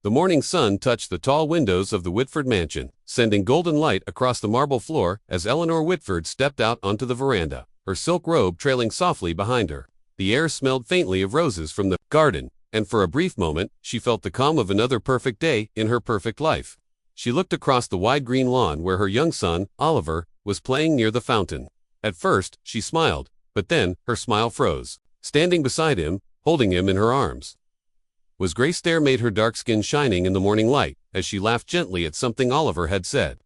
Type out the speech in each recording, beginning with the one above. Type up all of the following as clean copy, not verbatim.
The morning sun touched the tall windows of the Whitford mansion, sending golden light across the marble floor as Eleanor Whitford stepped out onto the veranda, her silk robe trailing softly behind her. The air smelled faintly of roses from the garden, and for a brief moment, she felt the calm of another perfect day in her perfect life. She looked across the wide green lawn where her young son, Oliver, was playing near the fountain. At first, she smiled, but then, her smile froze. Standing beside him, holding him in her arms, was Grace. There made her dark skin shining in the morning light, as she laughed gently at something Oliver had said.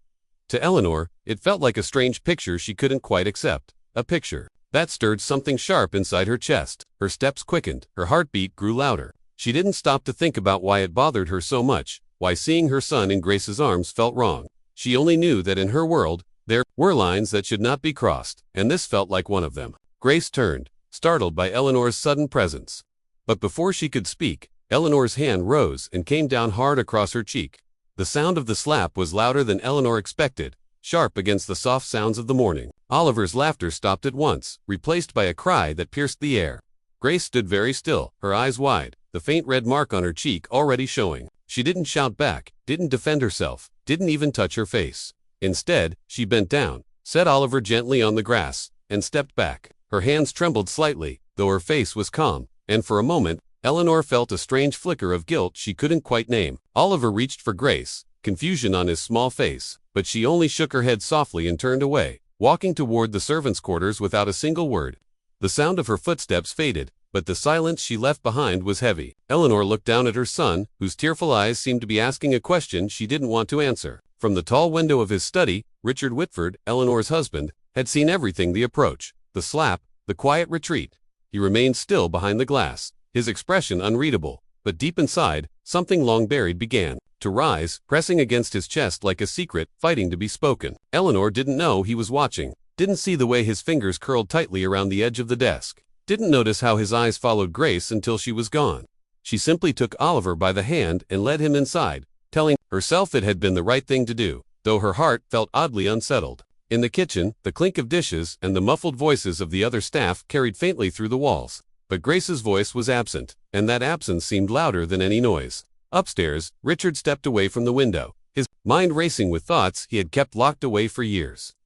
To Eleanor, it felt like a strange picture she couldn't quite accept. A picture that stirred something sharp inside her chest. Her steps quickened, her heartbeat grew louder. She didn't stop to think about why it bothered her so much, why seeing her son in Grace's arms felt wrong. She only knew that in her world, there were lines that should not be crossed, and this felt like one of them. Grace turned, startled by Eleanor's sudden presence. But before she could speak, Eleanor's hand rose and came down hard across her cheek. The sound of the slap was louder than Eleanor expected, sharp against the soft sounds of the morning. Oliver's laughter stopped at once, replaced by a cry that pierced the air. Grace stood very still, her eyes wide, the faint red mark on her cheek already showing. She didn't shout back, didn't defend herself, didn't even touch her face. Instead, she bent down, set Oliver gently on the grass, and stepped back. Her hands trembled slightly, though her face was calm, and for a moment, Eleanor felt a strange flicker of guilt she couldn't quite name. Oliver reached for Grace, confusion on his small face, but she only shook her head softly and turned away, walking toward the servants' quarters without a single word. The sound of her footsteps faded, but the silence she left behind was heavy. Eleanor looked down at her son, whose tearful eyes seemed to be asking a question she didn't want to answer. From the tall window of his study, Richard Whitford, Eleanor's husband, had seen everything: the approach, the slap, the quiet retreat. He remained still behind the glass, his expression unreadable, but deep inside, something long buried began to rise, pressing against his chest like a secret, fighting to be spoken. Eleanor didn't know he was watching, didn't see the way his fingers curled tightly around the edge of the desk, didn't notice how his eyes followed Grace until she was gone. She simply took Oliver by the hand and led him inside, telling herself it had been the right thing to do, though her heart felt oddly unsettled. In the kitchen, the clink of dishes and the muffled voices of the other staff carried faintly through the walls. But Grace's voice was absent, and that absence seemed louder than any noise. Upstairs, Richard stepped away from the window, his mind racing with thoughts he had kept locked away for years.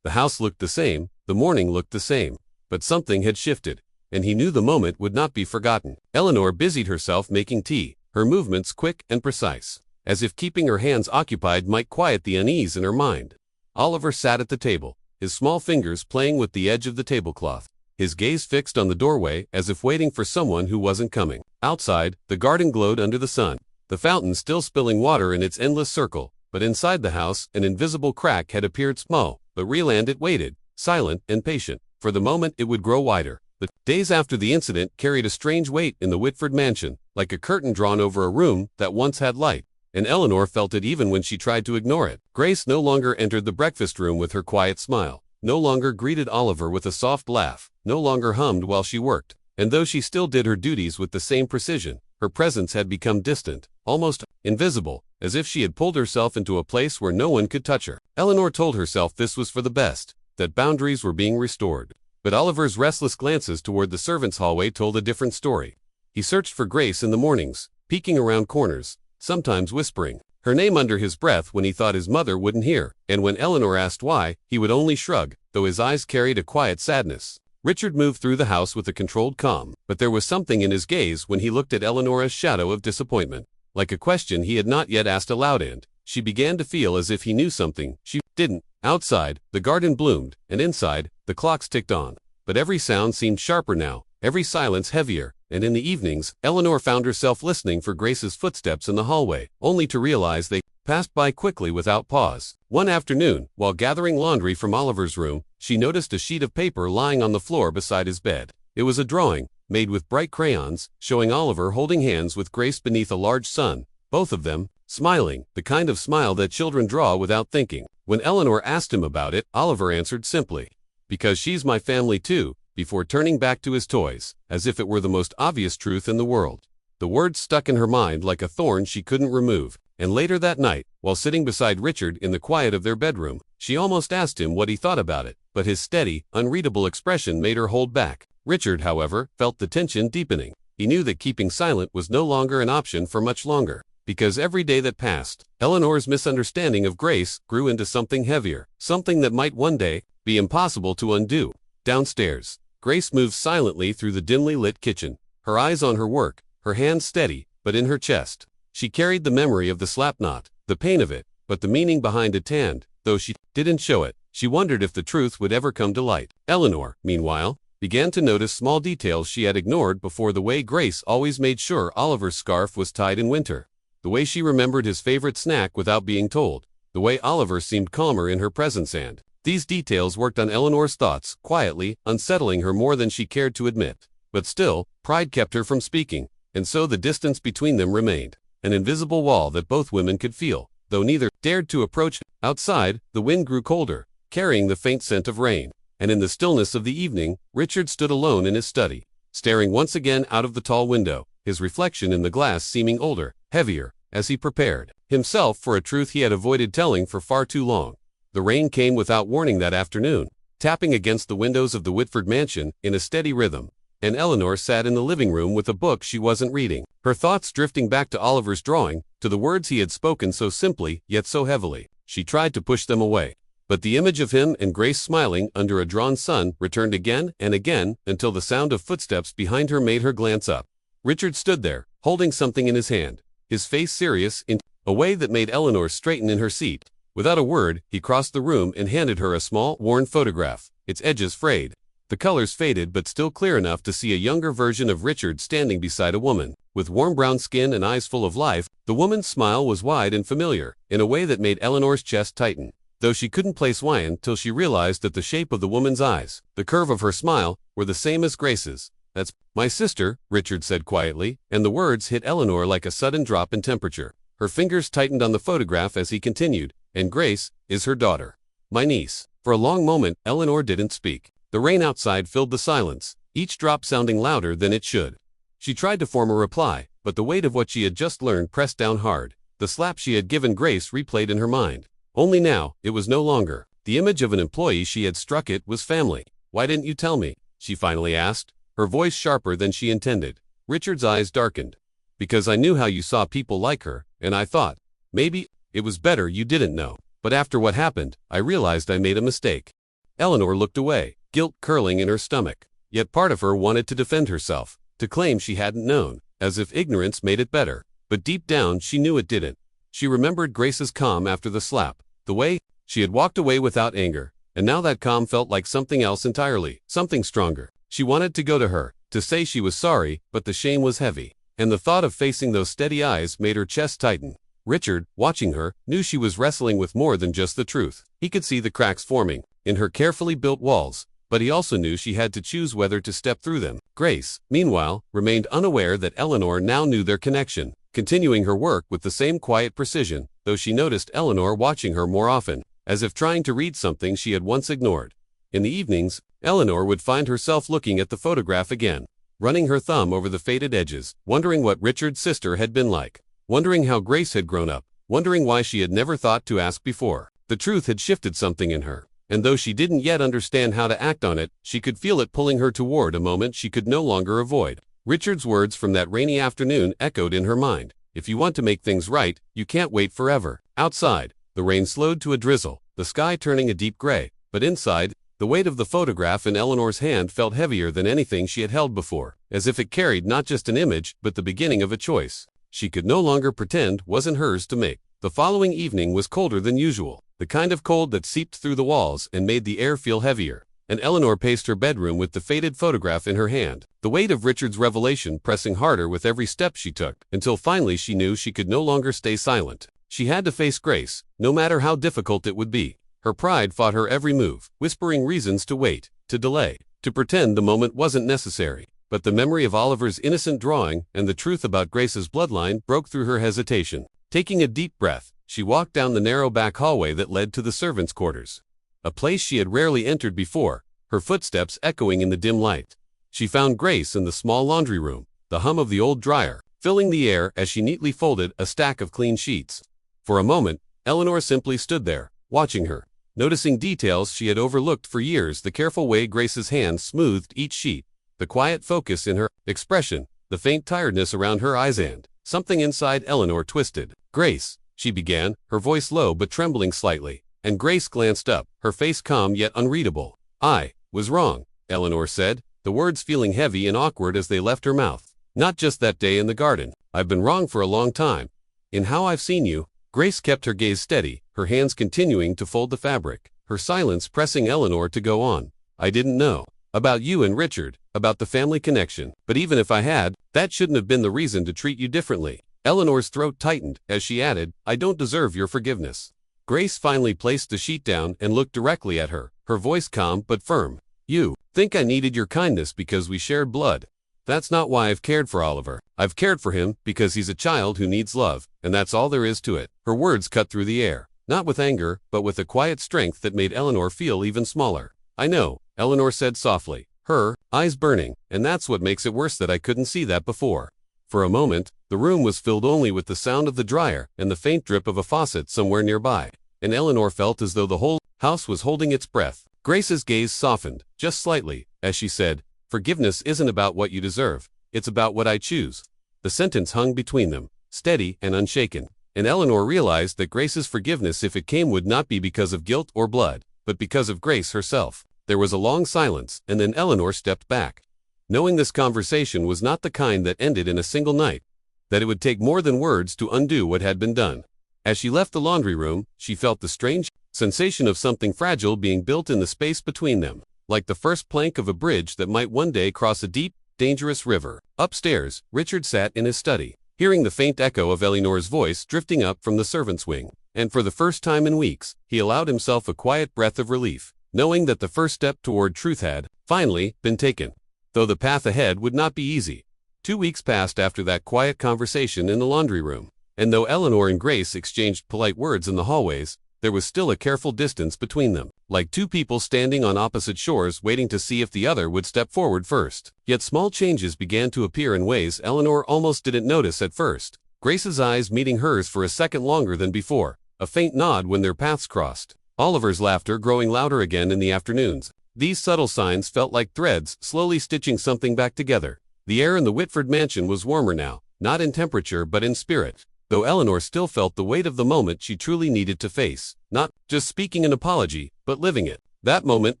The house looked the same, the morning looked the same, but something had shifted, and he knew the moment would not be forgotten. Eleanor busied herself making tea, her movements quick and precise, as if keeping her hands occupied might quiet the unease in her mind. Oliver sat at the table, his small fingers playing with the edge of the tablecloth, his gaze fixed on the doorway as if waiting for someone who wasn't coming. Outside, the garden glowed under the sun, the fountain still spilling water in its endless circle, but inside the house, an invisible crack had appeared, small but real, and it waited, silent and patient, for the moment it would grow wider. The days after the incident carried a strange weight in the Whitford mansion, like a curtain drawn over a room that once had light, and Eleanor felt it even when she tried to ignore it. Grace no longer entered the breakfast room with her quiet smile, no longer greeted Oliver with a soft laugh, no longer hummed while she worked, and though she still did her duties with the same precision, her presence had become distant, almost invisible, as if she had pulled herself into a place where no one could touch her. Eleanor told herself this was for the best, that boundaries were being restored. But Oliver's restless glances toward the servants' hallway told a different story. He searched for Grace in the mornings, peeking around corners, sometimes whispering her name under his breath when he thought his mother wouldn't hear, and when Eleanor asked why, he would only shrug, though his eyes carried a quiet sadness. Richard moved through the house with a controlled calm, but there was something in his gaze when he looked at Eleanor's shadow of disappointment, like a question he had not yet asked aloud, and she began to feel as if he knew something she didn't. Outside, the garden bloomed, and inside, the clocks ticked on. But every sound seemed sharper now, every silence heavier, and in the evenings, Eleanor found herself listening for Grace's footsteps in the hallway, only to realize they passed by quickly without pause. One afternoon, while gathering laundry from Oliver's room, she noticed a sheet of paper lying on the floor beside his bed. It was a drawing, made with bright crayons, showing Oliver holding hands with Grace beneath a large sun, both of them smiling, the kind of smile that children draw without thinking. When Eleanor asked him about it, Oliver answered simply, "Because she's my family too," before turning back to his toys, as if it were the most obvious truth in the world. The words stuck in her mind like a thorn she couldn't remove, and later that night, while sitting beside Richard in the quiet of their bedroom, she almost asked him what he thought about it, but his steady, unreadable expression made her hold back. Richard, however, felt the tension deepening. He knew that keeping silent was no longer an option for much longer. because every day that passed, Eleanor's misunderstanding of Grace grew into something heavier, something that might one day be impossible to undo. Downstairs, Grace moved silently through the dimly lit kitchen, her eyes on her work, her hands steady, but in her chest. She carried the memory of the slapknot, the pain of it, but the meaning behind it, and, though she didn't show it, she wondered if the truth would ever come to light. Eleanor, meanwhile, began to notice small details she had ignored before: the way Grace always made sure Oliver's scarf was tied in winter, the way she remembered his favorite snack without being told, the way Oliver seemed calmer in her presence, and these details worked on Eleanor's thoughts, quietly, unsettling her more than she cared to admit. But still, pride kept her from speaking, and so the distance between them remained, an invisible wall that both women could feel, though neither dared to approach. Outside, the wind grew colder, carrying the faint scent of rain, and in the stillness of the evening, Richard stood alone in his study, staring once again out of the tall window, his reflection in the glass seeming older, heavier, as he prepared himself for a truth he had avoided telling for far too long. The rain came without warning that afternoon, tapping against the windows of the Whitford mansion in a steady rhythm, and Eleanor sat in the living room with a book she wasn't reading, her thoughts drifting back to Oliver's drawing, to the words he had spoken so simply yet so heavily. She tried to push them away, but the image of him and Grace smiling under a drawn sun returned again and again, until the sound of footsteps behind her made her glance up. Richard stood there, holding something in his hand, his face serious in a way that made Eleanor straighten in her seat. Without a word, he crossed the room and handed her a small, worn photograph, its edges frayed, the colors faded, but still clear enough to see a younger version of Richard standing beside a woman, with warm brown skin and eyes full of life. The woman's smile was wide and familiar, in a way that made Eleanor's chest tighten, though she couldn't place why until she realized that the shape of the woman's eyes, the curve of her smile, were the same as Grace's. "That's my sister," Richard said quietly, and the words hit Eleanor like a sudden drop in temperature. Her fingers tightened on the photograph as he continued, "And Grace is her daughter. My niece." For a long moment, Eleanor didn't speak. The rain outside filled the silence, each drop sounding louder than it should. She tried to form a reply, but the weight of what she had just learned pressed down hard. The slap she had given Grace replayed in her mind. Only now, it was no longer the image of an employee she had struck, it was family. "Why didn't you tell me?" she finally asked, her voice sharper than she intended. Richard's eyes darkened. "Because I knew how you saw people like her, and I thought, maybe it was better you didn't know. But after what happened, I realized I made a mistake." Eleanor looked away, guilt curling in her stomach. Yet part of her wanted to defend herself, to claim she hadn't known, as if ignorance made it better. But deep down she knew it didn't. She remembered Grace's calm after the slap, the way she had walked away without anger, and now that calm felt like something else entirely, something stronger. She wanted to go to her, to say she was sorry, but the shame was heavy, and the thought of facing those steady eyes made her chest tighten. Richard, watching her, knew she was wrestling with more than just the truth. He could see the cracks forming in her carefully built walls, but he also knew she had to choose whether to step through them. Grace, meanwhile, remained unaware that Eleanor now knew their connection, continuing her work with the same quiet precision, though she noticed Eleanor watching her more often, as if trying to read something she had once ignored. In the evenings, Eleanor would find herself looking at the photograph again, running her thumb over the faded edges, wondering what Richard's sister had been like, wondering how Grace had grown up, wondering why she had never thought to ask before. The truth had shifted something in her, and though she didn't yet understand how to act on it, she could feel it pulling her toward a moment she could no longer avoid. Richard's words from that rainy afternoon echoed in her mind. "If you want to make things right, you can't wait forever." Outside, the rain slowed to a drizzle, the sky turning a deep gray, but inside, the weight of the photograph in Eleanor's hand felt heavier than anything she had held before, as if it carried not just an image, but the beginning of a choice she could no longer pretend wasn't hers to make. The following evening was colder than usual, the kind of cold that seeped through the walls and made the air feel heavier, and Eleanor paced her bedroom with the faded photograph in her hand, the weight of Richard's revelation pressing harder with every step she took, until finally she knew she could no longer stay silent. She had to face Grace, no matter how difficult it would be. Her pride fought her every move, whispering reasons to wait, to delay, to pretend the moment wasn't necessary. But the memory of Oliver's innocent drawing and the truth about Grace's bloodline broke through her hesitation. Taking a deep breath, she walked down the narrow back hallway that led to the servants' quarters, a place she had rarely entered before, her footsteps echoing in the dim light. She found Grace in the small laundry room, the hum of the old dryer filling the air as she neatly folded a stack of clean sheets. For a moment, Eleanor simply stood there, watching her, noticing details she had overlooked for years: the careful way Grace's hand smoothed each sheet, the quiet focus in her expression, the faint tiredness around her eyes, and Something inside Eleanor twisted. "Grace," she began, her voice low but trembling slightly, and Grace glanced up, her face calm yet unreadable. "I was wrong," Eleanor said, the words feeling heavy and awkward as they left her mouth. "Not just that day in the garden. I've been wrong for a long time. In how I've seen you." Grace kept her gaze steady, her hands continuing to fold the fabric, her silence pressing Eleanor to go on. "I didn't know about you and Richard, about the family connection, but even if I had, that shouldn't have been the reason to treat you differently." Eleanor's throat tightened as she added, "I don't deserve your forgiveness." Grace finally placed the sheet down and looked directly at her, her voice calm but firm. "You think I needed your kindness because we shared blood. That's not why I've cared for Oliver. I've cared for him because he's a child who needs love, and that's all there is to it." Her words cut through the air, not with anger, but with a quiet strength that made Eleanor feel even smaller. "I know," Eleanor said softly, her eyes burning, "and that's what makes it worse that I couldn't see that before." For a moment, the room was filled only with the sound of the dryer and the faint drip of a faucet somewhere nearby, and Eleanor felt as though the whole house was holding its breath. Grace's gaze softened, just slightly, as she said, "Forgiveness isn't about what you deserve, it's about what I choose." The sentence hung between them, steady and unshaken, and Eleanor realized that Grace's forgiveness, if it came, would not be because of guilt or blood, but because of Grace herself. There was a long silence, and then Eleanor stepped back, knowing this conversation was not the kind that ended in a single night, that it would take more than words to undo what had been done. As she left the laundry room, she felt the strange sensation of something fragile being built in the space between them, like the first plank of a bridge that might one day cross a deep, dangerous river. Upstairs, Richard sat in his study, hearing the faint echo of Eleanor's voice drifting up from the servants' wing, and for the first time in weeks, he allowed himself a quiet breath of relief, knowing that the first step toward truth had, finally, been taken. Though the path ahead would not be easy. 2 weeks passed after that quiet conversation in the laundry room, and though Eleanor and Grace exchanged polite words in the hallways, there was still a careful distance between them, like two people standing on opposite shores waiting to see if the other would step forward first. Yet small changes began to appear in ways Eleanor almost didn't notice at first. Grace's eyes meeting hers for a second longer than before, a faint nod when their paths crossed. Oliver's laughter growing louder again in the afternoons. These subtle signs felt like threads slowly stitching something back together. The air in the Whitford mansion was warmer now, not in temperature but in spirit, though Eleanor still felt the weight of the moment she truly needed to face, not just speaking an apology, but living it. That moment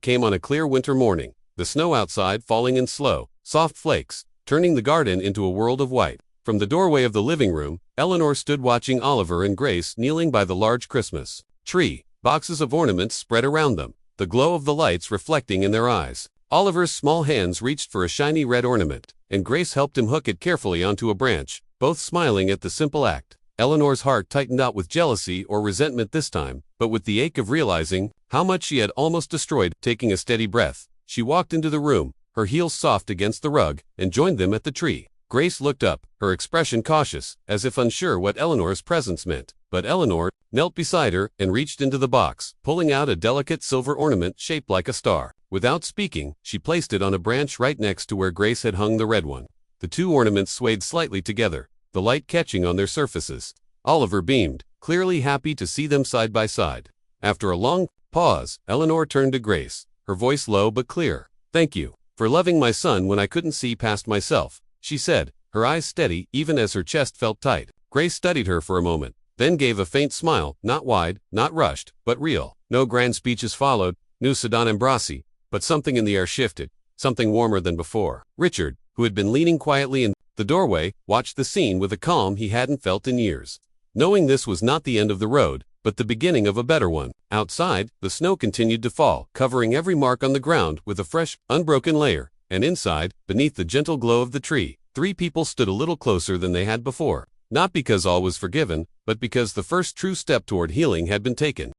came on a clear winter morning, the snow outside falling in slow, soft flakes, turning the garden into a world of white. From the doorway of the living room, Eleanor stood watching Oliver and Grace kneeling by the large Christmas tree, boxes of ornaments spread around them, the glow of the lights reflecting in their eyes. Oliver's small hands reached for a shiny red ornament, and Grace helped him hook it carefully onto a branch, both smiling at the simple act. Eleanor's heart tightened not with jealousy or resentment this time, but with the ache of realizing how much she had almost destroyed. Taking a steady breath, she walked into the room, her heels soft against the rug, and joined them at the tree. Grace looked up, her expression cautious, as if unsure what Eleanor's presence meant, but Eleanor knelt beside her and reached into the box, pulling out a delicate silver ornament shaped like a star. Without speaking, she placed it on a branch right next to where Grace had hung the red one. The two ornaments swayed slightly together, the light catching on their surfaces. Oliver beamed, clearly happy to see them side by side. After a long pause, Eleanor turned to Grace, her voice low but clear. "Thank you for loving my son when I couldn't see past myself," she said, her eyes steady even as her chest felt tight. Grace studied her for a moment, then gave a faint smile, not wide, not rushed, but real. No grand speeches followed, no Sedan embrasi, but something in the air shifted, something warmer than before. Richard, who had been leaning quietly in the doorway, watched the scene with a calm he hadn't felt in years, knowing this was not the end of the road, but the beginning of a better one. Outside, the snow continued to fall, covering every mark on the ground with a fresh, unbroken layer, and inside, beneath the gentle glow of the tree, 3 people stood a little closer than they had before, not because all was forgiven, but because the first true step toward healing had been taken.